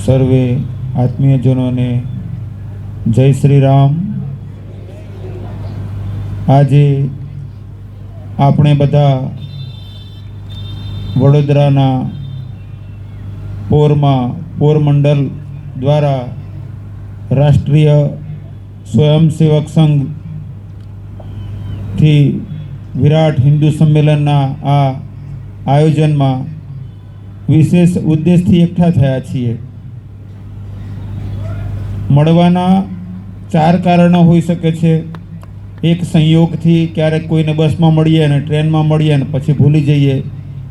સર્વે આત્મીયજનોને જય શ્રી રામ। આજે આપણે બધા વડોદરાના પોરમંડલ દ્વારા રાષ્ટ્રીય સ્વયંસેવક સંઘથી વિરાટ હિન્દુ સંમેલનના આ આયોજનમાં વિશેષ ઉદ્દેશથી એકઠા થયા છીએ। મળવાના 4 કારણો હોઈ શકે છે। એક સંયોગથી ક્યારેક કોઈને બસમાં મળીએ અને ટ્રેનમાં મળીએ અને પછી ભૂલી જઈએ।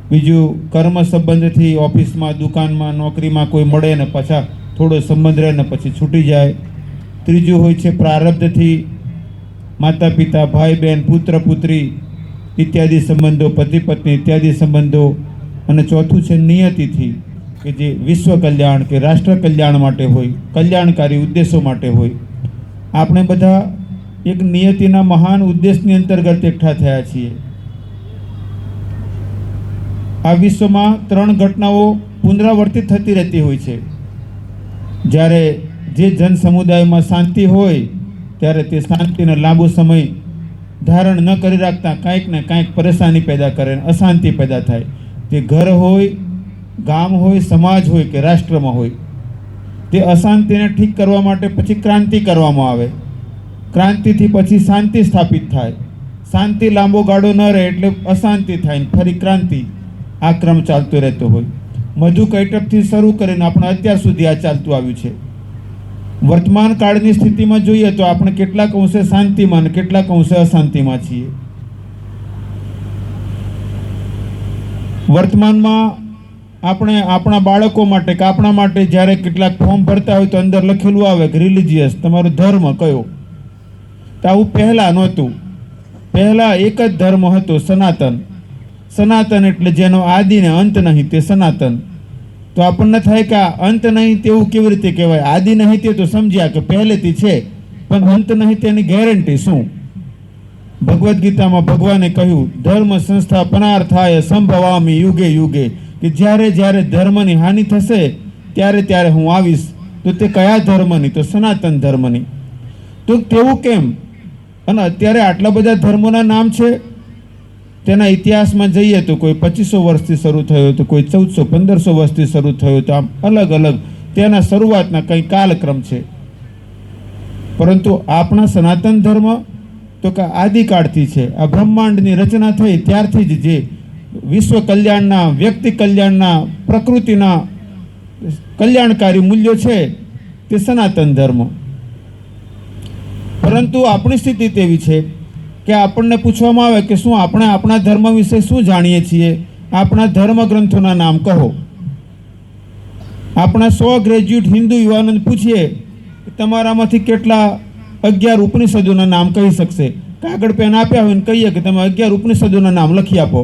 બીજું કર્મ સંબંધથી ઓફિસમાં, દુકાનમાં, નોકરીમાં કોઈ મળે ને પાછા થોડો સંબંધ રહે ને પછી છૂટી જાય। ત્રીજું હોય છે પ્રારબ્ધથી, માતા પિતા, ભાઈ બહેન, પુત્ર પુત્રી ઇત્યાદિ સંબંધો, પતિ પત્ની ઇત્યાદિ સંબંધો। અને ચોથું છે નિયતિથી, કે જે વિશ્વ કલ્યાણ કે રાષ્ટ્ર કલ્યાણ માટે હોય, કલ્યાણકારી ઉદ્દેશો માટે હોય। આપણે બધા એક નિયતિના મહાન ઉદ્દેશની અંતર્ગત એકઠા થયા છીએ। આ વિશ્વમાં 3 ઘટનાઓ પુનરાવર્તિત થતી રહેતી હોય છે। જ્યારે જે જન સમુદાયમાં શાંતિ હોય ત્યારે તે શાંતિને લાંબો સમય ધારણ ન કરી રાખતા કાંઈક ને કાંઈક પરેશાની પેદા કરે, અશાંતિ પેદા થાય। તે ઘર હોય, ગામ હોય, સમાજ હોય કે રાષ્ટ્રમાં હોય, તે અશાંતિને ઠીક કરવા માટે પછી ક્રાંતિ કરવામાં આવે। ક્રાંતિથી પછી શાંતિ સ્થાપિત થાય। શાંતિ લાંબો ગાળો ન રહે એટલે અશાંતિ થાય ને ફરી ક્રાંતિ। આ ક્રમ ચાલતો રહેતો હોય। મધુ કૈટભથી શરૂ કરીને આપણે અત્યાર સુધી આ ચાલતું આવ્યું છે। વર્તમાન કાળની સ્થિતિમાં જોઈએ તો આપણે કેટલાક અંશે શાંતિમાં અને કેટલાક અંશે અશાંતિમાં છીએ। વર્તમાનમાં આપણે આપણા બાળકો માટે કે આપણા માટે જ્યારે કેટલાક ફોર્મ ભરતા હોય તો અંદર લખેલું આવે કે રિલિજિયસ, તમારો ધર્મ કયો। તો આવું પહેલાં નહોતું। પહેલાં એક જ ધર્મ હતો, સનાતન। સનાતન એટલે જેનો આદિ ને અંત નહીં, તે સનાતન। તો આપણને થાય કે આ અંત નહીં તેવું કેવી રીતે કહેવાય? આદિ નહીં તે તો સમજ્યા કે પહેલેથી છે, પણ અંત નહીં તેની ગેરંટી શું? ભગવદ્ ગીતામાં ભગવાને કહ્યું, ધર્મ સંસ્થાપનાર્થાય સંભવામિ યુગે યુગે, કે જ્યારે જ્યારે ધર્મની હાનિ થશે ત્યારે ત્યારે હું આવીશ। તો તે કયા ધર્મની? તો સનાતન ધર્મની। તો તેવું કેમ? અને અત્યારે આટલા બધા ધર્મોના નામ છે। તેના ઇતિહાસમાં જઈએ તો કોઈ 2500 વર્ષથી શરૂ થયો, તો કોઈ 1400-1500 વર્ષથી શરૂ થયો, તો આમ અલગ અલગ તેના શરૂઆતના કંઈ કાલક્રમ છે। પરંતુ આપણા સનાતન ધર્મ તો કે આદિકાળથી છે। આ બ્રહ્માંડની રચના થઈ ત્યારથી જ જે વિશ્વ કલ્યાણના, વ્યક્તિ કલ્યાણના, પ્રકૃતિના કલ્યાણકારી મૂલ્યો છે તે સનાતન ધર્મ। પરંતુ આપણી સ્થિતિ તેવી છે કે આપણને પૂછવામાં આવે કે શું આપણે આપણા ધર્મ વિશે શું જાણીએ છીએ? આપણા ધર્મ ગ્રંથોના નામ કહો। આપણા 100 ગ્રેજ્યુએટ હિન્દુ યુવાનોને પૂછીએ કે તમારામાંથી કેટલા 11 ઉપનિષદોના નામ કહી શકશે? કાગળ પેન આપ્યા હોય ને કહીએ કે તમે 11 ઉપનિષદોના નામ લખી આપો।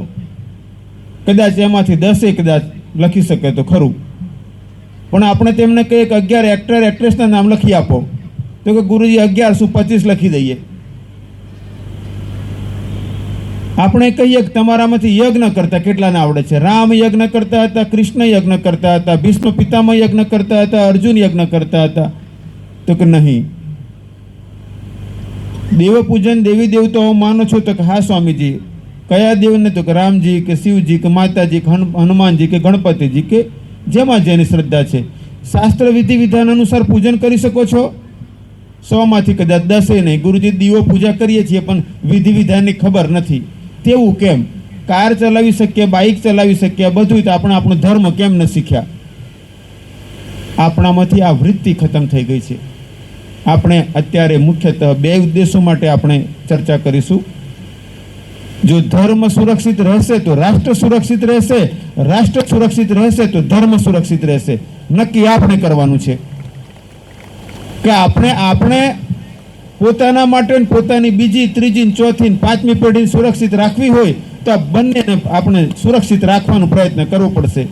કદાચ એમાંથી 10 કદાચ લખી શકે તો ખરું, પણ આપણે તેમને કહીએ કે 11 એક્ટર એક્ટ્રેસના નામ લખી આપો, તો કે ગુરુજી 11 શું 25 લખી દઈએ। આપણે કહીએ કે તમારામાંથી યજ્ઞ કરતા કેટલાને આવડે છે? રામ યજ્ઞ કરતા હતા, કૃષ્ણ યજ્ઞ કરતા હતા, ભીષ્મ પિતામહ યજ્ઞ કરતા હતા, અર્જુન યજ્ઞ કરતા હતા, તો કે નહીં। દેવ પૂજન, દેવી દેવતાઓ માનો છો? તો કે હા સ્વામીજી। કયા દેવને? તો કે રામજી કે શિવજી કે માતાજી કે હનુમાનજી કે ગણપતિજી કે જેમાં જેની શ્રદ્ધા છે। શાસ્ત્ર વિધિ વિધાન અનુસાર પૂજન કરી શકો છો? 100માંથી કદાચ 10 નહીં। ગુરુજી દીવો પૂજા કરીએ છીએ પણ વિધિ વિધાનની ખબર નથી, તેવું કેમ? કાર ચલાવી શકીએ, બાઇક ચલાવી શકીએ, બધું તો આપણે આપણો ધર્મ કેમ ન શીખ્યા? આપણામાંથી આ વૃત્તિ ખતમ થઈ ગઈ છે। આપણે અત્યારે મુખ્યતઃ 2 ઉદ્દેશો માટે આપણે ચર્ચા કરીશું। જો ધર્મ સુરક્ષિત રહેશે તો રાષ્ટ્ર સુરક્ષિત રહેશે, રાષ્ટ્ર સુરક્ષિત રહેશે તો ધર્મ સુરક્ષિત રહેશે। નક્કી આપણે કરવાનું છે કે આપણે પોતાના માટે પોતાની બીજી, ત્રીજી, ચોથી, પાંચમી પેઢી સુરક્ષિત રાખવી હોય તો આ બંનેને આપણે સુરક્ષિત રાખવાનો પ્રયત્ન કરવો પડશે।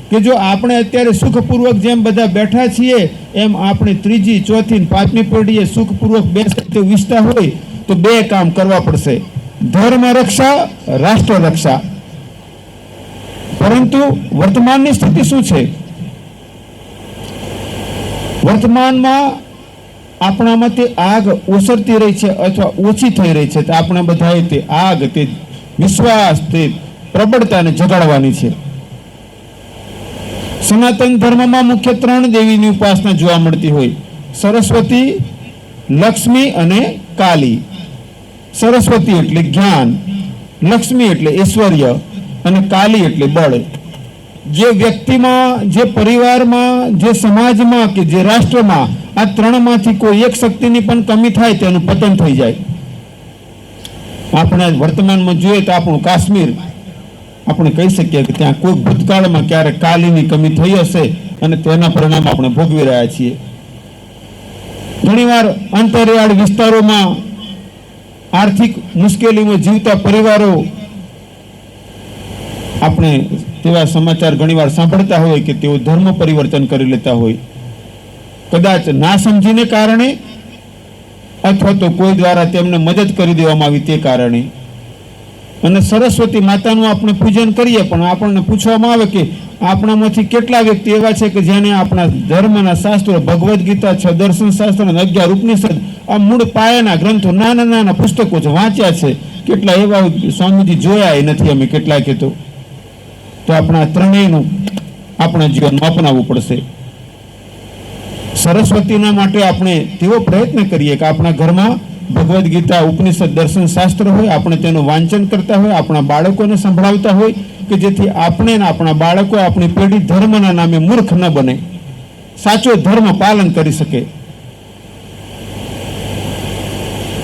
કે જો આપણે અત્યારે સુખપૂર્વક જેમ બધા બેઠા છીએ એમ આપણી ત્રીજી, ચોથી, પાંચમી પેઢીએ સુખપૂર્વક બેસે તેવું ઈચ્છતા હોય તો 2 કામ કરવા પડશે, ધર્મ રક્ષા, રાષ્ટ્ર રક્ષા। પરંતુ વર્તમાનની સ્થિતિ શું છે? વર્તમાનમાં આપણામાં તે આગ ઓસરતી રહી છે અથવા ઓછી થઈ રહી છે, તો આપણે બધાએ તે આગ, તે વિશ્વાસ, તે પ્રબળતાને જગાડવાની છે. સનાતન ધર્મમાં મુખ્ય 3 દેવીની ઉપાસના જોવા મળતી હોય: સરસ્વતી, લક્ષ્મી અને કાલી. સરસ્વતી એટલે જ્ઞાન, લક્ષ્મી એટલે ઐશ્વર્ય અને કાલી એટલે બળ. જે વ્યક્તિમાં, જે પરિવારમાં, જે સમાજમાં કે જે રાષ્ટ્રમાં આ 3માંથી કોઈ એક શક્તિની પણ કમી થાય તેનું પતન થઈ જાય. આપણે વર્તમાનમાં જોઈએ તો આપણું કાશ્મીર, આપણે કહી શકીએ કે ત્યાં કોઈ ભૂતકાળમાં ક્યારેક કાલીની કમી થઈ હશે અને તેના પરિણામ આપણે ભોગવી રહ્યા છીએ. ઘણીવાર અંતરિયાળ વિસ્તારોમાં આર્થિક મુશ્કેલીમાં જીવતા પરિવારો, આપણે તેવા સમાચાર ઘણીવાર સાંભળતા હોય કે તેઓ ધર્મ પરિવર્તન કરી લેતા હોય, કદાચ ના સમજીને કારણે અથવા તો કોઈ દ્વારા તેમને મદદ કરી દેવામાં આવી તે કારણે. અને સરસ્વતી માતાનું આપણે પૂજન કરીએ, પણ આપણને પૂછવામાં આવે કે આપણામાંથી કેટલા વ્યક્તિ એવા છે કે જેને આપણા ધર્મના શાસ્ત્રો, ભગવદ્ ગીતા છે, દર્શન શાસ્ત્ર, 11 ઉપનિષદ, આ મૂળ પાયાના ગ્રંથો, નાના નાના પુસ્તકો છે, વાંચ્યા છે. કેટલા એવા સ્વામીજી જોયા નથી અમે કેટલાકે. તો આપણા ત્રણેયનું આપણા જીવનમાં અપનાવવું પડશે. સરસ્વતીના માટે આપણે તેવો પ્રયત્ન કરીએ કે આપણા ઘરમાં ભગવદ્ ગીતા, ઉપનિષદ, દર્શન શાસ્ત્ર હોય, આપણે તેનું વાંચન કરતા હોય, આપણા બાળકોને સંભળાવતા હોય, કે જેથી આપણે ને આપણા બાળકો, આપણી પેઢી ધર્મના નામે મૂર્ખ ન બને, સાચો ધર્મ પાલન કરી શકે.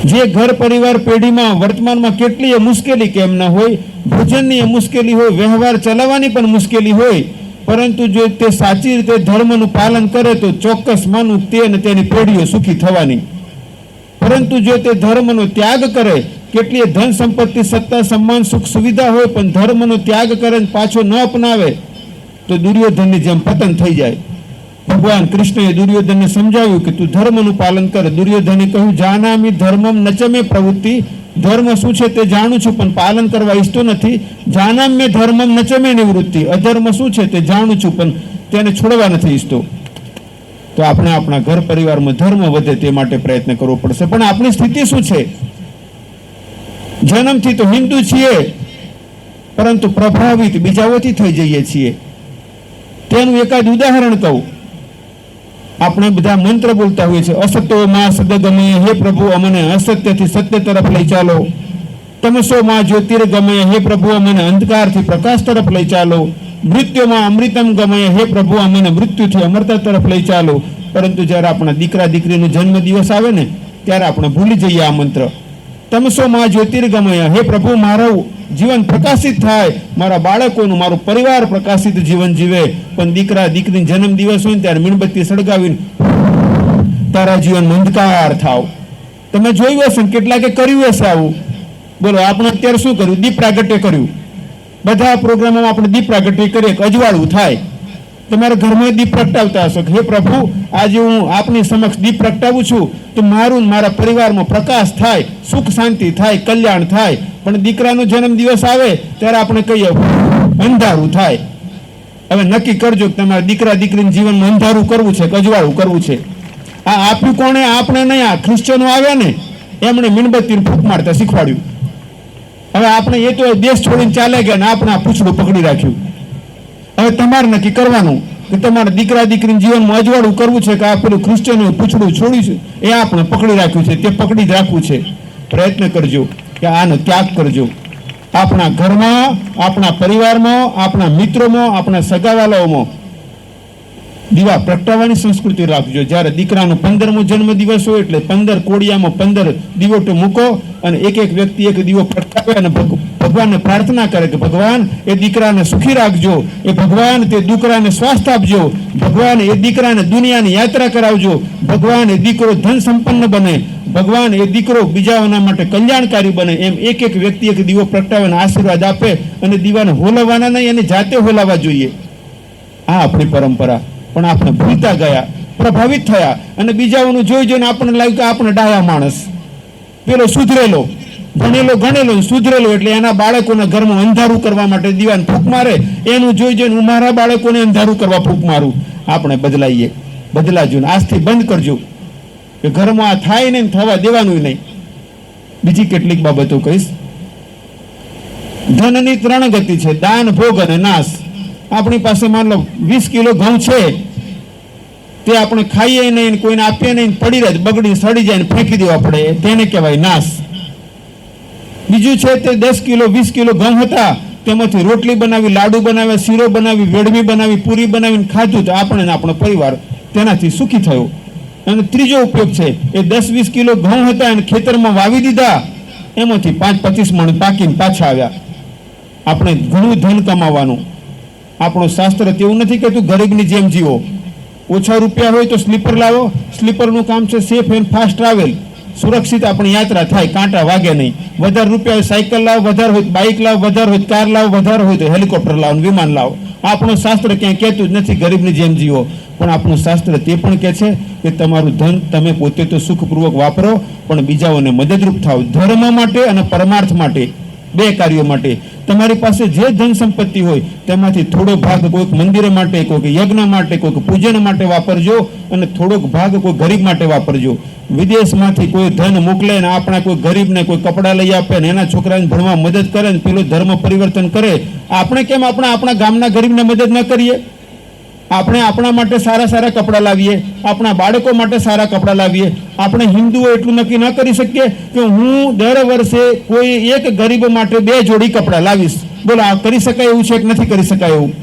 જે ઘર પરિવાર પેઢીમાં વર્તમાનમાં કેટલી મુશ્કેલી કેમ ન હોય, ભોજનની મુશ્કેલી હોય, વ્યવહાર ચલાવવાની પણ મુશ્કેલી હોય, પરંતુ જો તે સાચી રીતે ધર્મનું પાલન કરે તો ચોક્કસ માનું તે અને તેની પેઢીઓ સુખી થવાની. પરંતુ જો તે ધર્મનો ત્યાગ કરે, કેટલી ધન સંપત્તિ, સત્તા, સન્માન, સુખ સુવિધા હોય, પણ ધર્મનો ત્યાગ કરે પાછો ન અપનાવે તો દુર્યોધનની જેમ પતન થઈ જાય. ભગવાન કૃષ્ણએ દુર્યોધનને સમજાવ્યું કે તું ધર્મનું પાલન કર. દુર્યોધને કહ્યું, જાનામિ ધર્મમ નચમે પ્રવૃત્તિ. ધર્મ શું છે તે જાણું છું, પણ પાલન કરવા ઈચ્છતો નથી. જાનામ્ય ધર્મમ નચમે નિવૃત્તિ. અધર્મ શું છે તે જાણું છું, પણ તેને છોડવા નથી ઈચ્છતો. તો આપણે આપણા ઘર પરિવારમાં ધર્મ વધે તે માટે પ્રયત્ન કરવો પડશે. પણ આપણી સ્થિતિ શું છે? જન્મથી તો હિન્દુ છીએ, પરંતુ પ્રભાવિત બીજાઓથી થઈ જઈએ છીએ. તેનું એકાદ ઉદાહરણ કહું. આપણે બધા મંત્ર બોલતા હોઈએ છીએ, અસતો માં સદગમય, હે પ્રભુ અમને અસત્યથી સત્ય તરફ લઈ ચાલો. તમસો માં જ્યોતિર્ગમય, હે પ્રભુ અમને અંધકારથી પ્રકાશ તરફ લઈ ચાલો. મૃત્યુમાં અમૃતમ ગમય, હે પ્રભુ અમને મૃત્યુથી અમરતા તરફ લઈ ચાલો. પરંતુ જ્યારે આપણા દીકરા દીકરીનો જન્મ દિવસ આવે ને, ત્યારે આપણે ભૂલી જઈએ આ મંત્ર. તમસો માં જ્યોતિર્ગમય, હે પ્રભુ મારું જીવન પ્રકાશિત થાય, મારા બાળકોનું, મારું પરિવાર પ્રકાશિત જીવન જીવે. પણ દીકરા દીકરીનો જન્મ દિવસ હોય ને ત્યારે મીણબત્તી સળગાવીને તારા જીવનમાં અંધકાર થાવ. તમે જોયું હશે ને, કેટલાકે કર્યું હશે આવું. બોલો, આપણે અત્યારે શું કર્યું? દીપ પ્રાગટ્ય કર્યું. બધા પ્રોગ્રામોમાં આપણે દીપ પ્રાગટ્ય કરીએ કે અજવાળું થાય. તમારા ઘરમાં દીપ પ્રગટાવતા હશો કે હે પ્રભુ, આજે હું આપની સમક્ષ દીપ પ્રગટાવું છું તો મારું, મારા પરિવારમાં પ્રકાશ થાય, સુખ શાંતિ થાય, કલ્યાણ થાય. પણ દીકરાનો જન્મ દિવસ આવે ત્યારે આપણે કહીએ અંધારું થાય. હવે નક્કી કરજો કે તમારા દીકરા દીકરીના જીવનમાં અંધારું કરવું છે કે અજવાળું કરવું છે. આ આપ્યું કોણે? આપણે નહીં, આ ક્રિશ્ચનો આવ્યા ને એમણે મીણબત્તીનું ફૂંક મારતા શીખવાડ્યું. હવે આપણે એ તો દેશ છોડીને ચાલે ગયા ને આપણે આ પૂછડું પકડી રાખ્યું. હવે તમારે નક્કી કરવાનું કે તમારા દીકરા દીકરીના જીવનમાં અજવાળું કરવું છે કે આ પેલું ક્રિશ્ચનનું પૂછડું છોડ્યું છે એ આપણે પકડી રાખ્યું છે, તે પકડી જ રાખવું છે. પ્રયત્ન કરજો કે આનો ત્યાગ કરજો. આપણા ઘરમાં, આપણા પરિવારમાં, આપણા મિત્રોમાં, આપણા સગાવાલાઓમાં દીવા પ્રગટાવવાની સંસ્કૃતિ રાખજો. જ્યારે દીકરાનો 15મો જન્મદિવસ હોય એટલે 15 કોડિયામાં 15 દીવોટો મૂકો અને એક એક વ્યક્તિ એક દીવો પ્રગટાવે અને ભગવાનને પ્રાર્થના કરે કે ભગવાન એ દીકરાને સુખી રાખજો, એ ભગવાન તે દીકરાને સ્વાસ્થ્ય આપજો, ભગવાન એ દીકરાને દુનિયાની યાત્રા કરાવજો, ભગવાન એ દીકરો ધન સંપન્ન બને, ભગવાન એ દીકરો બીજાઓના માટે કલ્યાણકારી બને. એમ એક એક વ્યક્તિ એક દીવો પ્રગટાવીને આશીર્વાદ આપે અને દીવાને હોલવવાના નહીં, એને જાતે હોલાવવા જોઈએ. આ આપણી પરંપરા. પણ આપણે ભૂલતા ગયા, પ્રભાવિત થયા અને બીજાઓનું જોઈ જોઈને આપણને લાગ્યું કે આપણે ડાયા માણસ, પેલો સુધરેલો, ભણેલો ગણેલો સુધરેલો, એટલે એના બાળકોના ઘરમાં અંધારું કરવા માટે દીવાને ફૂંક મારે. એનું જોઈ જોઈને હું મારા બાળકોને અંધારું કરવા ફૂંક મારું. આપણે બદલાઈએ. બદલાજો, આજથી બંધ કરજો કે ઘરમાં આ થાય નહીં, થવા દેવાનું નહીં. બીજી કેટલીક બાબતો કહીશ. ધનની 3 ગતિ છે, દાન, ભોગ અને નાશ. આપણી પાસે માન લો 20 કિલો ઘઉં છે, તે આપણે ખાઈએ નહીં, કોઈને આપીએ નહીં, પડી રહે, બગડી સડી જાય, ફેંકી દેવા પડે, તેને કહેવાય નાશ. બીજું છે તે 10 કિલો 20 કિલો ઘઉં હતા, તેમાંથી રોટલી બનાવી, લાડુ બનાવ્યા, શીરો બનાવી, વેડમી બનાવી, પૂરી બનાવીને ખાધું, તો આપણે ને આપણો પરિવાર તેનાથી સુખી થયો. અને ત્રીજો ઉપયોગ છે એ 10-20 કિલો ઘઉં હતા અને ખેતરમાં વાવી દીધા, એમાંથી 5-25 મણ પાકીને પાછા આવ્યા. આપણે ઘણું ધન કમાવાનું. આપણું શાસ્ત્ર તેવું નથી કહેતું ગરીબની જેમ જીવો. ઓછા રૂપિયા હોય તો સ્લીપર લાવો, સ્લીપરનું કામ છે સેફ એન્ડ ફાસ્ટ ટ્રાવેલ, સુરક્ષિત આપણી યાત્રા થાય, કાંટા વાગે નહીં. વધારે રૂપિયા હોય સાયકલ લાવો, વધારે હોય બાઇક લાવો, વધારે હોય કાર લાવો, વધારે હોય તો હેલિકોપ્ટર લાવો, વિમાન લાવો. આપણું શાસ્ત્ર ક્યાંય કહેતું જ નથી ગરીબની જેમ જીવો, પણ આપણું શાસ્ત્ર તે પણ કહે છે કે તમારું ધન તમે પોતે તો સુખપૂર્વક વાપરો, પણ બીજાઓને મદદરૂપ થાવ. ધર્મ માટે અને પરમાર્થ માટે, 2 કાર્યો માટે. તમારી પાસે જે ધન સંપત્તિ હોય તેમાંથી થોડો ભાગ કોઈક મંદિર માટે, કોઈક યજ્ઞ માટે, કોઈક પૂજન માટે વાપરજો, અને થોડોક ભાગ કોઈ ગરીબ માટે વાપરજો. વિદેશમાંથી કોઈ ધન મોકલે ને આપણા કોઈ ગરીબને કોઈ કપડાં લઈ આપે ને એના છોકરાને ભણવા મદદ કરે ને પેલો ધર્મ પરિવર્તન કરે, આપણે કેમ આપણા ગામના ગરીબને મદદ ન કરીએ? આપણે આપણા માટે સારા સારા કપડાં લાવીએ, આપણા બાળકો માટે સારા કપડાં લાવીએ. આપણે હિન્દુઓ એટલું નક્કી ન કરી શકીએ કે હું દર વર્ષે કોઈ એક ગરીબ માટે 2 જોડી કપડાં લાવીશ? બોલો, આ કરી શકાય એવું છે કે નથી કરી શકાય એવું?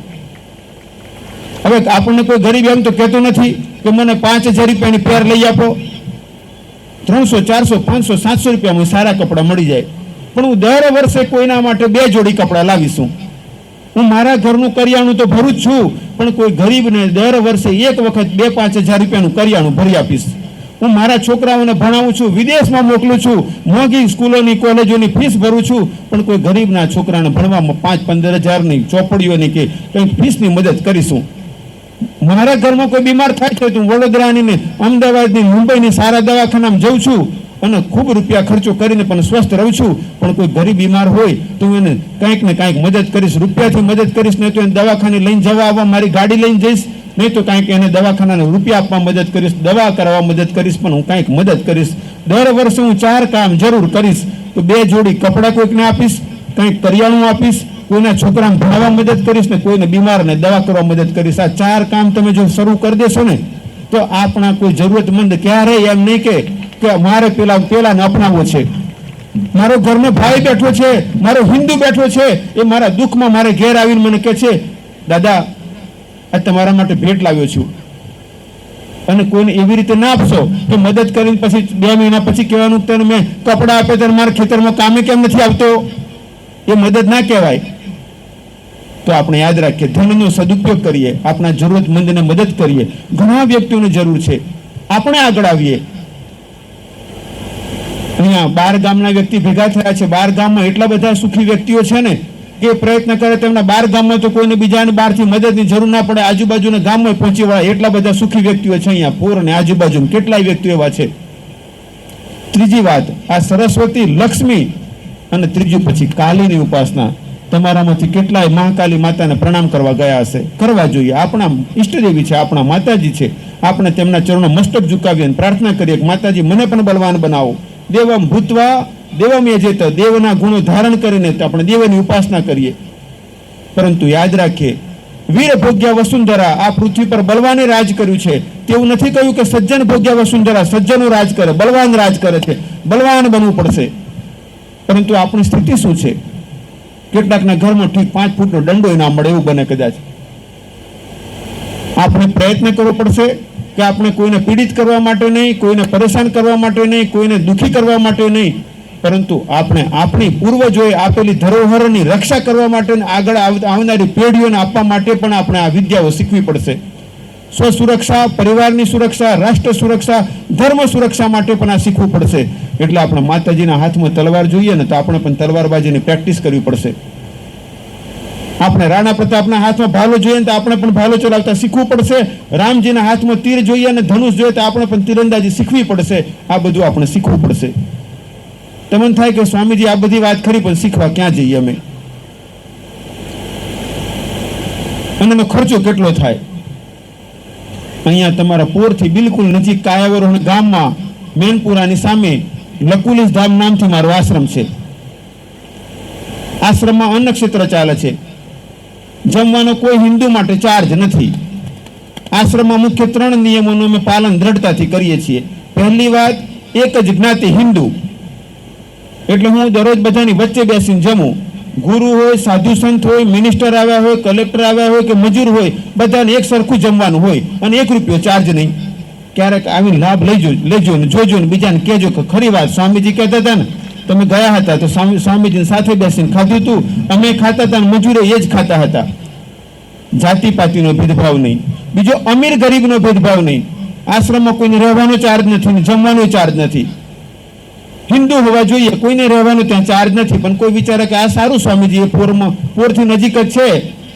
હવે આપણને કોઈ ગરીબ એમ તો કહેતો નથી કે મને 5000 રૂપિયાની પેર લઈ આપો, 300, 400, 500, 700 રૂપિયામાં સારા કપડાં મળી જાય. પણ હું દર વર્ષે કોઈના માટે 2 જોડી કપડાં લાવીશું. હું મારા ઘરનું કરિયાણું તો ભરું જ છું, પણ કોઈ ગરીબને દર વર્ષે એક વખત 2-5 હજાર રૂપિયાનું કરિયાણું ભરી આપીશ. હું મારા છોકરાઓને ભણાવું છું, વિદેશમાં મોકલું છું, મોંઘી સ્કૂલોની કોલેજોની ફીસ ભરું છું, પણ કોઈ ગરીબના છોકરાને ભણવામાં 5-15 હજારની ચોપડીઓની કે કંઈક ફીસની મદદ કરીશું. મારા ઘરમાં કોઈ બીમાર થાય છે તો હું વડોદરાની ને અમદાવાદની, મુંબઈની સારા દવાખાનામાં જઉં છું અને ખૂબ રૂપિયા ખર્ચો કરીને પણ સ્વસ્થ રહું છું. પણ કોઈ ગરીબ બીમાર હોય તો હું એને કંઈક ને કંઈક મદદ કરીશ, રૂપિયાથી મદદ કરીશ, નહીં તો એને દવાખાને લઈને જવા આવવા મારી ગાડી લઈને જઈશ, નહીં તો કાંઈક એને દવાખાનાને રૂપિયા આપવા મદદ કરીશ, દવા કરાવવા મદદ કરીશ, પણ હું કાંઈક મદદ કરીશ. દર વર્ષે હું 4 કામ જરૂર કરીશ. તો 2 જોડી કપડાં કોઈકને આપીશ, કંઈક કરિયાણું આપીશ, કોઈના છોકરાને ભણાવવા મદદ કરીશ, ને કોઈને બીમારને દવા કરવા મદદ કરીશ. આ 4 કામ તમે જો શરૂ કરી દેશો ને તો આપણા કોઈ જરૂરતમંદ ક્યારેય એમ નહીં કે મારે પેલાને અપનાવવો છે, મારો ઘરનો ભાઈ બેઠો છે, મારો હિન્દુ બેઠો છે, એ મારા દુઃખમાં મારે ઘેર આવીને મને કહે છે દાદા આ તમારા માટે ભેટ લાવ્યો છું, અને કોઈને એવી રીતે ના આપશો કે મદદ કરીને પછી 2 મહિના પછી કહેવાનું તને મેં કપડાં આપે તો મારા ખેતરમાં કામે કેમ નથી આવતો? એ મદદ ના કહેવાય. તો આપણે યાદ રાખીએ, ધનનો સદુપયોગ કરીએ, આપણા જરૂરતમંદને મદદ કરીએ. ઘણા વ્યક્તિઓની જરૂર છે, આપણે આગળ આવીએ. અહીંયા 12 ગામના વ્યક્તિ ભેગા થયા છે. 12 ગામમાં એટલા બધા સુખી વ્યક્તિઓ છે ને કે પ્રયત્ન કરે તેમના 12 ગામમાં તો કોઈને બીજાને બહારથી મદદની જરૂર ના પડે, આજુબાજુના ગામમાં પહોંચી વળે. એટલા બધા સુખી વ્યક્તિઓ છે અહીંયા પૂર અને આજુબાજુ કેટલાય વ્યક્તિઓ એવા છે. ત્રીજી વાત, આ સરસ્વતી, લક્ષ્મી અને ત્રીજું પછી કાલીની ઉપાસના. તમારામાંથી કેટલાય મહાકાલી માતાને પ્રણામ કરવા ગયા હશે, કરવા જોઈએ. આપણા ઈષ્ટદેવી છે, આપણા માતાજી છે. આપણે તેમના ચરણો મસ્તક ઝુકાવીએ અને પ્રાર્થના કરીએ કે માતાજી મને પણ બળવાન બનાવો. દેવમ ભૂતવા દેવમ યજેત, દેવના ગુણો ધારણ કરીને આપણે દેવની ઉપાસના કરીએ. પરંતુ યાદ રાખીએ, વીર ભોગ્યા વસુંધરા, આ પૃથ્વી પર બળવાને રાજ કર્યું છે. તેવું નથી કહ્યું કે સજ્જન ભોગ્યા વસુંધરા, સજ્જનો રાજ કરે, બળવાન રાજ કરે છે. બળવાન બનવું પડશે. પરંતુ આપણી સ્થિતિ શું છે? કેટલાકના ઘરમાં ઠીક 5 ફૂટનો દંડો ના મળે એવું બને કદાચ. આપણે પ્રયત્ન કરવો પડશે કે આપણે કોઈને પીડિત કરવા માટે નહીં, કોઈને પરેશાન કરવા માટે નહીં, કોઈને દુઃખી કરવા માટે નહીં, પરંતુ આપણે આપણી પૂર્વજોએ આપેલી ધરોહરની રક્ષા કરવા માટે, આગળ આવનારી પેઢીઓને આપવા માટે પણ આપણે આ વિદ્યાઓ શીખવી પડશે. સ્વ સુરક્ષા, પરિવારની સુરક્ષા, રાષ્ટ્ર સુરક્ષા, ધર્મ સુરક્ષા માટે પણ આ શીખવું પડશે. એટલે આપણે માતાજીના હાથમાં તલવાર જોઈએ ને તો આપણે પણ તલવારબાજીની પ્રેક્ટિસ કરવી પડશે. આપણે રાણા પ્રતાપના હાથમાં ભાલો જોઈએ તો આપણે પણ ભાલો ચલાવતા શીખવું પડશે. રામજીના હાથમાં તીર જોઈએ અને ધનુષ જોઈએ તો આપણે પણ તીરંદાજી શીખવી પડશે. આ બધું આપણે શીખવું પડશે. તમને થાય કે સ્વામીજી આ બધી વાત ખરી, પણ શીખવા ક્યાં જઈએ અમે? અને એનો ખર્ચો કેટલો થાય? અહીંયા તમારા પોરથી બિલકુલ નજીક કાયાવરોહણ ગામમાં મેનપુરાની સામે લકુલીસ ધામ નામથી મારો આશ્રમ છે. આશ્રમમાં અન્ન ક્ષેત્ર ચાલે છે. જમવાનો કોઈ હિન્દુ માટે ચાર્જ નથી. આશ્રમમાં મુખ્ય 3 નિયમોનું અમે પાલન દ્રઢતાથી કરીએ છીએ. પહેલી વાત, એક જ જ્ઞાતિ હિન્દુ, એટલે હું દરરોજ બધાની વચ્ચે બેસીને જમું. ગુરુ હોય, સાધુ સંત હોય, મિનિસ્ટર આવ્યા હોય, કલેક્ટર આવ્યા હોય કે મજૂર હોય, બધાને એક સરખું જમવાનું હોય અને 1 રૂપિયો ચાર્જ નહીં. ક્યારેક આવીને લાભ લેજો ને જોજો ને બીજાને કહેજો કે ખરી વાત સ્વામીજી કહેતા હતા ને, તમે ગયા હતા તો સ્વામીજીને સાથે બેસીને ખાધું હતું, અમે ખાતા હતા ને મજૂરે એ જ ખાતા હતા. જાતિ પાતિનો ભેદભાવ નહીં. બીજો, અમીર ગરીબનો ભેદભાવ નહીં. આશ્રમમાં કોઈને રહેવાનો ચાર્જ નથી ને જમવાનો ચાર્જ નથી. હિન્દુ હોવા જોઈએ, કોઈને રહેવાનો ત્યાં ચાર્જ નથી. પણ કોઈ વિચારે કે આ સારું સ્વામીજી, એ પોરથી નજીક જ છે,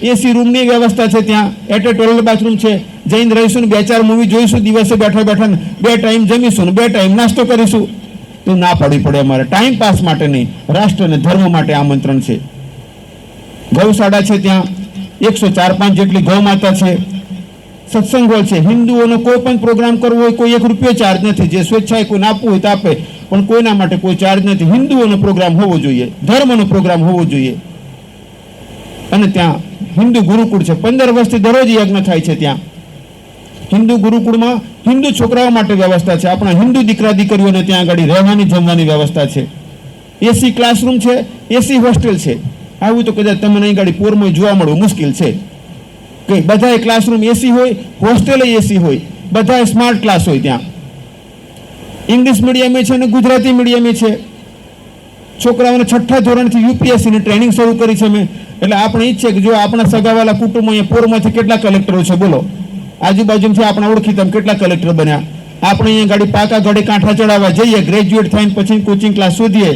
એસી રૂમની વ્યવસ્થા છે, ત્યાં ટોયલેટ બાથરૂમ છે, જઈને રહીશું ને 2-4 મૂવી જોઈશું, દિવસે બેઠા બેઠા 2 ટાઈમ જમીશું ને 2 ટાઈમ નાસ્તો કરીશું, તો ના પાડવી પડે. અમારે ટાઈમ પાસ માટે નહીં, રાષ્ટ્ર અને ધર્મ માટે આમંત્રણ છે. ગૌશાળા છે, ત્યાં 104-105 જેટલી ગૌ માતા છે. સત્સંગ હોલ છે. હિન્દુઓનો કોઈ પણ પ્રોગ્રામ કરવો હોય કોઈ 1 રૂપિયો ચાર્જ નથી. જે સ્વેચ્છાએ કોઈને આપવું હોય તો આપે, પણ કોઈના માટે કોઈ ચાર્જ નથી. હિન્દુઓનો પ્રોગ્રામ હોવો જોઈએ, ધર્મનો પ્રોગ્રામ હોવો જોઈએ. અને ત્યાં હિન્દુ ગુરુકુળ છે. 15 વર્ષથી દરરોજ યજ્ઞ થાય છે. ત્યાં હિન્દુ ગુરુકુળમાં હિન્દુ છોકરાઓ માટે વ્યવસ્થા છે. આપણા હિન્દુ દીકરા દીકરીઓને ત્યાં આગળ રહેવાની જમવાની વ્યવસ્થા છે. એસી ક્લાસરૂમ છે, એસી હોસ્ટેલ છે. આવું તો કદાચ તમને અહીં ગાડી પોરમાં જોવા મળવું મુશ્કેલ છે કે બધાએ ક્લાસરૂમ એસી હોય, હોસ્ટેલ એસી હોય, બધાએ સ્માર્ટ ક્લાસ હોય. ત્યાં ઇંગ્લિશ મીડિયમે છે અને ગુજરાતી મીડિયમે છે. છોકરાઓને 6ઠા ધોરણથી યુપીએસસીની ટ્રેનિંગ શરૂ કરી છે મેં. એટલે આપણે ઈચ્છે કે જો આપણા સગાવાલા કુટુંબો અહીંયા પોરમાંથી કેટલા કલેક્ટરો છે બોલો, આજુબાજુથી આપણા ઓળખીતા કેટલા કલેક્ટર બન્યા. આપણે અહીંયા ગાડી પાકા ગાડી કાંઠા ચડાવવા જઈએ, ગ્રેજ્યુએટ થઈને પછી કોચિંગ ક્લાસ શોધીએ.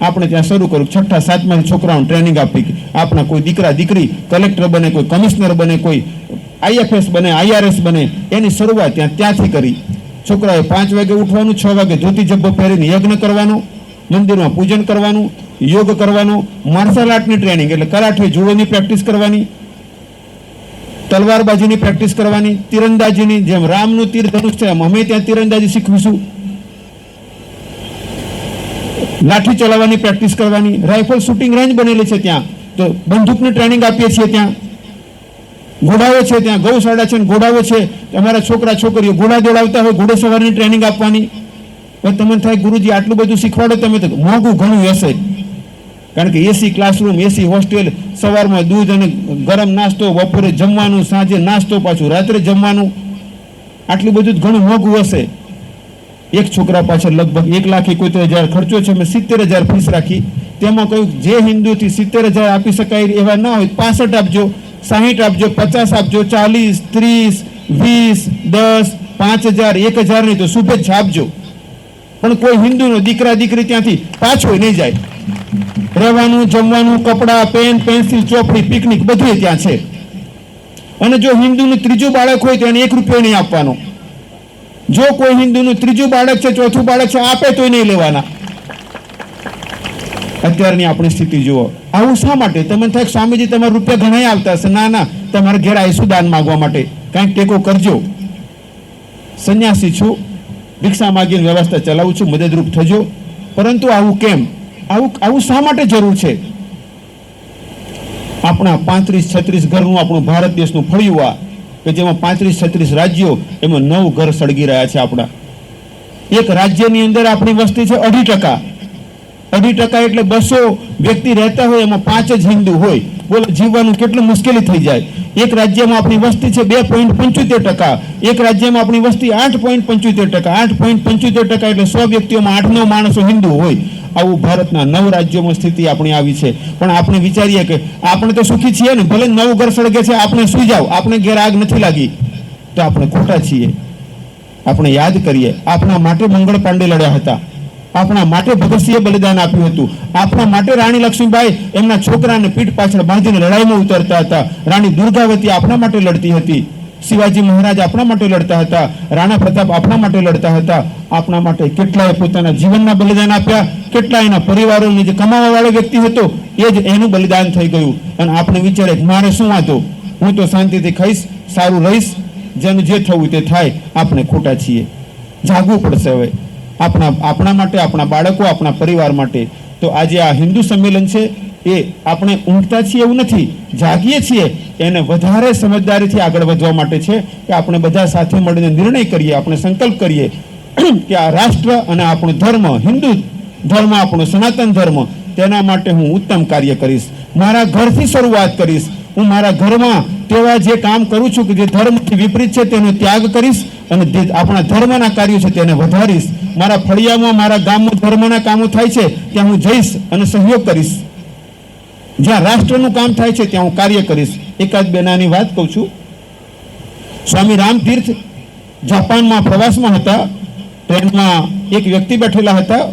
આપણે ત્યાં શરૂ કર્યું 6ઠા 7માથી છોકરાઓને ટ્રેનિંગ આપી. આપણા કોઈ દીકરા દીકરી કલેક્ટર બને, કોઈ કમિશનર બને, કોઈ આઈએફએસ બને, આઈઆરએસ બને, એની શરૂઆત ત્યાંથી કરી. છોકરાએ 5 વાગે ઉઠવાનું, 6 વાગે ધોતી જબ્બો પહેરીને યજ્ઞ કરવાનો, મંદિરમાં પૂજન કરવાનું, યોગ કરવાનો, માર્શલ આર્ટની ટ્રેનિંગ એટલે કરાઠે જુડોની પ્રેક્ટિસ કરવાની, તલવારબાજીની પ્રેક્ટિસ કરવાની, તીરંદાજીની, જેમ રામનું તીર ધનુષ છે એમ અમે ત્યાં તીરંદાજી શીખવીશું, લાઠી ચલાવવાની પ્રેક્ટિસ કરવાની, રાઇફલ શૂટિંગ રેન્જ બનેલી છે ત્યાં, તો બંદૂકની ટ્રેનિંગ આપીએ છીએ. ત્યાં ઘોડાઓ છે, ત્યાં ગૌશાળા છે, ઘોડાઓ છે. અમારા છોકરા છોકરીઓ ઘોડા દોડાવતા હોય, ઘોડેસવારની ટ્રેનિંગ આપવાની. તમને થાય ગુરુજી આટલું બધું શીખવાડો તમે, તો મોંઘું ઘણું હશે. કારણ કે એસી ક્લાસરૂમ, એસી હોસ્ટેલ, સવારમાં દૂધ અને ગરમ નાસ્તો, બપોરે જમવાનું, સાંજે નાસ્તો, પાછું રાત્રે જમવાનું, આટલું બધું ઘણું મોંઘું હશે. એક છોકરા પાછળ લગભગ 1,71,000 ખર્ચો છે. મેં 70,000 ફીસ રાખી. તેમાં કહ્યું જે હિન્દુથી 70,000 આપી શકાય એવા ના હોય 65 આપજો, 60 આપજો, 50 આપજો, 40, 30, 20, 10, 5,000, 1,000 નહીં તો શુભેચ્છા આપજો. પણ કોઈ હિન્દુનો દીકરા દીકરી ત્યાંથી પાછો નહીં જાય. રહેવાનું, જમવાનું, કપડાં, પેન, પેન્સિલ, ચોપડી, પિકનિક બધું ત્યાં છે. અને જો હિન્દુનું 3જું બાળક હોય તો એને 1 રૂપિયો નહીં આપવાનો. જો કોઈ હિન્દુનું 3જું બાળક છે, 4થું બાળક છે, આપે તોય નહીં લેવાના. અત્યારની આપણી સ્થિતિ જુઓ. આવું શા માટે? તમને થાય સ્વામીજી તમારા રૂપિયા ઘણા આવતા હશે. ના ના, તમારે ઘેર આવીશું દાન માગવા માટે, કાંઈક ટેકો કરજો. સંન્યાસી છું, ભિક્ષા માગીને વ્યવસ્થા ચલાવું છું, મદદરૂપ થજો. પરંતુ આવું કેમ? આવું શા માટે જરૂર છે? આપણા 35-36 ઘરનું આપણું ભારત દેશનું ફળિયું આ કે જેમાં 35-36 રાજ્યો, એમાં 9 ઘર સળગી રહ્યા છે. આપણા એક રાજ્યની અંદર આપણી વસ્તી છે 2.5%. 2.5% એટલે 200 વ્યક્તિ રહેતા હોય, એમાં 5 જ હિન્દુ હોય. બોલો, જીવવાનું કેટલું મુશ્કેલી થઈ જાય. એક રાજ્યમાં આપણી વસ્તી છે 2.75%. એક રાજ્યમાં આપણી વસ્તી 8.75%. 8.75% એટલે 100 વ્યક્તિઓમાં 8-9 માણસો હિન્દુ હોય. આવું ભારતના 9 રાજ્યોમાં સ્થિતિ આપણી આવી છે. પણ આપણે વિચારીએ કે આપણે તો સુખી છીએ ને, ભલે 9 ઘર સળગે છે, આપણે સુઈ જાવ, આપણે ઘેર આગ નથી લાગી, તો આપણે ખોટા છીએ. આપણે યાદ કરીએ, આપણા માટે મંગળ પાંડે લડ્યા હતા, આપણા માટે ભગતસિંહે બલિદાન આપ્યું હતું, આપણા માટે રાણી લક્ષ્મીબાઈ એમના છોકરાને પીઠ પાછળ બાંધીને લડાઈમાં ઉતરતા હતા, રાણી દુર્ગાવતી આપણા માટે લડતી હતી, શિવાજી મહારાજ આપણા માટે લડતા હતા, રાણા પ્રતાપ આપણા માટે લડતા હતા. આપણા માટે કેટલાય પોતાના જીવનના બલિદાન આપ્યા, કેટલા એના પરિવારોની જે કમાવા વાળો વ્યક્તિ હતો એ જ એનું બલિદાન થઈ ગયું. અને આપણે વિચારે મારે શું વાંધો, હું તો શાંતિથી ખાઈશ, સારું રહીશ, જેનું જે થવું તે થાય, આપણે ખોટા છીએ. જાગવું પડશે હવે આપણા માટે, આપણા બાળકો, આપણા પરિવાર માટે. તો આજે આ હિન્દુ સંમેલન છે એ આપણે ઊંઘતા છીએ એવું નથી, જાગીએ છીએ એને વધારે સમજદારીથી આગળ વધવા માટે છે કે આપણે બધા સાથે મળીને નિર્ણય કરીએ, આપણે સંકલ્પ કરીએ કે આ રાષ્ટ્ર અને આપણો ધર્મ, હિન્દુ ધર્મ, આપણો સનાતન ધર્મ, તેના માટે હું ઉત્તમ કાર્ય કરીશ. મારા ઘરથી શરૂઆત કરીશ. હું મારા ઘરમાં તેવા જે કામ કરું છું કે જે ધર્મથી વિપરીત છે તેનો ત્યાગ કરીશ અને જે આપણા ધર્મના કાર્યો છે તેને વધારીશ. મારા ફળિયામાં, મારા ગામમાં ધર્મના કામો થાય છે ત્યાં હું જઈશ અને સહયોગ કરીશ. જ્યાં રાષ્ટ્રનું કામ થાય છે ત્યાં હું કાર્ય કરીશ. એકાદ બે નાની વાત કહું છું. સ્વામી રામતીર્થ જાપાનમાં પ્રવાસમાં હતા. ટ્રેનમાં એક વ્યક્તિ બેઠેલા હતા.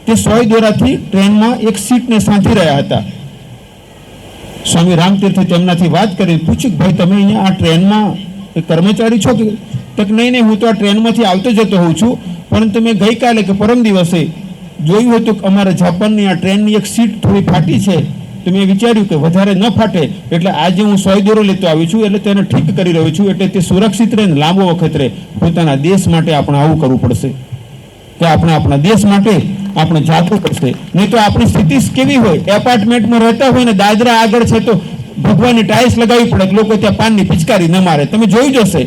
તે સોય દોરાથી ટ્રેનમાં એક સીટને સાંધી રહ્યા હતા. સ્વામી રામતીર્થે તેમનાથી વાત કરી પૂછ્યું, ભાઈ તમે અહીંયા આ ટ્રેનમાં કર્મચારી છો કે નહીં, હું તો આ ટ્રેનમાંથી આવતો જતો હોઉં છું, પરંતુ મેં ગઈકાલે કે પરમ દિવસે જોયું હતું કે અમારા જાપાનની આ ટ્રેનની એક સીટ થોડી ફાટી છે, તો મેં વિચાર્યું કે વધારે ન ફાટે એટલે આજે હું સોય દોરો લેતો આવ્યો છું, એટલે તેને ઠીક કરી રહ્યો છું, એટલે તે સુરક્ષિત રહે, લાંબો વખત રહે. પોતાના દેશ માટે આપણે આવું કરવું પડશે કે આપણે આપણા દેશ માટે આપણે જાગવું પડશે. નહીં તો આપણી સ્થિતિ કેવી હોય, એપાર્ટમેન્ટમાં રહેતા હોય ને દાદરા આગળ છે તો ભગવાનની ટાઇલ્સ લગાવવી પડે કે લોકો ત્યાં પાનની પિચકારી ન મારે. તમે જોઈ જશે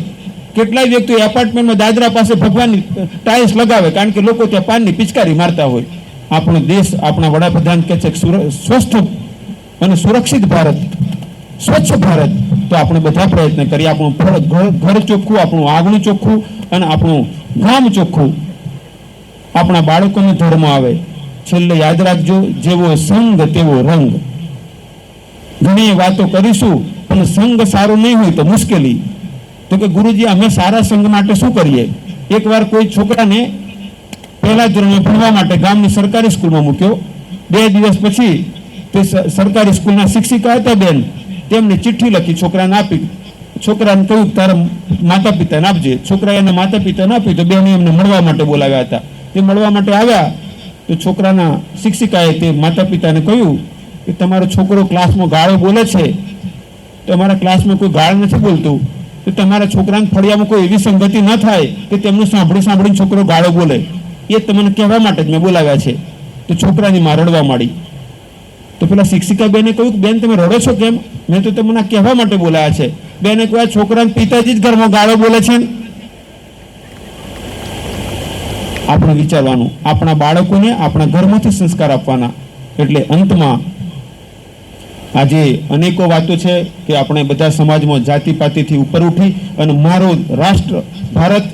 કેટલાય વ્યક્તિઓ એપાર્ટમેન્ટમાં દાદરા પાસે ભગવાનની ટાઇલ્સ લગાવે કારણ કે લોકો ત્યાં પાનની પિચકારી મારતા હોય. આપણો દેશ, આપણા વડાપ્રધાન કહે છે સ્વસ્થ અને સુરક્ષિત ભારત, સ્વચ્છ ભારત. તો આપણે બધા પ્રયત્ન કરીએ. આપણું ઘર ચોખ્ખું, આપણું આંગણું ચોખ્ખું અને આપણું ગામ ચોખ્ખું. આપણા બાળકોનો ધર્મ આવે. છેલ્લે યાદ રાખજો, જેવો સંગ તેવો રંગ. ઘણી વાતો કરીશું પણ સંગ સારો નહીં હોય તો મુશ્કેલી. તો કે ગુરુજી અમે સારા સંગ માટે શું કરીએ? એકવાર કોઈ છોકરાને પહેલા ધોરણમાં ભણવા માટે ગામની સરકારી સ્કૂલમાં મૂક્યો. 2 દિવસ પછી તે સરકારી સ્કૂલના શિક્ષિકા હતા બેન, તેમને ચિઠ્ઠી લખી છોકરાને આપી. છોકરાને કહ્યું તારા માતા પિતાને આપજે. છોકરાએ એના માતા પિતાને આપ્યું તો બેને એમને મળવા માટે બોલાવ્યા હતા. તે મળવા માટે આવ્યા તો છોકરાના શિક્ષિકાએ તે માતા પિતાને કહ્યું કે તમારો છોકરો ક્લાસમાં ગાળો બોલે છે, તો અમારા ક્લાસમાં કોઈ ગાળ નથી બોલતું, તો તમારા છોકરાને ફળિયામાં કોઈ એવી સંગતિ ન થાય કે તેમનું સાંભળીને છોકરો ગાળો બોલે. એ તમને કહેવા માટે જ મેં બોલાવ્યા છે. તો છોકરાની માં રડવા માંડી. તો પેલા શિક્ષિકા બેને કહ્યું, બેન તમે રડો છો કેમ? મેં તો તમને કહેવા માટે બોલાયા છે. બેને કહ્યું, છોકરાને પિતાજી જ ઘરમાં ગાળો બોલે છે. આપણે વિચારવાનું, આપણા બાળકોને આપણા ઘરમાંથી સંસ્કાર આપવાના. એટલે અંતમાં આજે અનેકો વાતો છે કે આપણે બધા સમાજમાં જાતિપાતિથી ઉપર ઉઠી અને મારો રાષ્ટ્ર ભારત,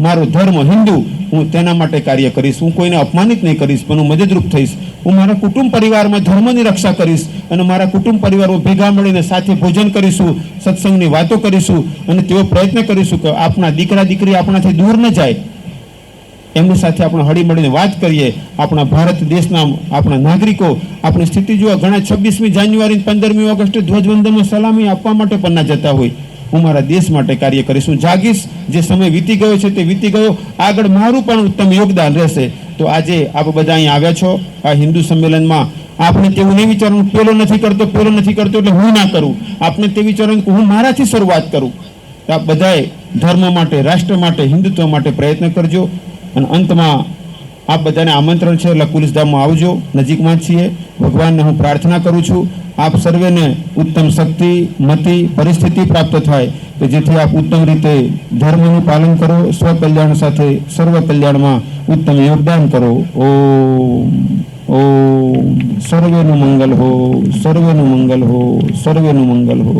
મારો ધર્મ હિન્દુ, હું તેના માટે કાર્ય કરીશ. હું કોઈને અપમાનિત નહીં કરીશ પણ હું મદદરૂપ થઈશ. હું મારા કુટુંબ પરિવારમાં ધર્મની રક્ષા કરીશ અને મારા કુટુંબ પરિવારો ભેગા મળીને સાથે ભોજન કરીશું, સત્સંગની વાતો કરીશું અને તેવો પ્રયત્ન કરીશું કે આપણા દીકરા દીકરી આપણાથી દૂર ન જાય. એમની સાથે આપણે હળી મળીને વાત કરીએ. આપણા ભારત દેશના આપણા નાગરિકો આપણી સ્થિતિ જોવા ઘણા 26મી જાન્યુઆરી 15મી ઓગસ્ટે ધ્વજવંદનમાં સલામી આપવા માટે પણ ના જતા હોય. હું મારા દેશ માટે કાર્ય કરીશ, હું જાગીશ. જે સમય વીતી ગયો છે તે વીતી ગયો, આગળ મારું પણ ઉત્તમ યોગદાન રહેશે. તો આજે આપ બધા અહીં આવ્યા છો આ હિન્દુ સંમેલનમાં. આપણે તેવું નહીં વિચારવું પેલો નથી કરતો એટલે હું ના કરું. આપણે તે વિચારવાનું કે હું મારાથી શરૂઆત કરું. આપ બધાએ ધર્મ માટે, રાષ્ટ્ર માટે, હિન્દુત્વ માટે પ્રયત્ન કરજો. અને અંતમાં આપ બધાને આમંત્રણ છે એટલે કુલિસધામમાં આવજો, નજીકમાં જ છીએ. ભગવાનને હું પ્રાર્થના કરું છું આપ સર્વેને ઉત્તમ શક્તિ, મતિ, પરિસ્થિતિ પ્રાપ્ત થાય કે જેથી આપ ઉત્તમ રીતે ધર્મનું પાલન કરો, સ્વકલ્યાણ સાથે સર્વ કલ્યાણમાં ઉત્તમ યોગદાન કરો. ઓમ ઓમ સર્વેનું મંગલ હો, સર્વેનું મંગલ હો, સર્વેનું મંગલ હો.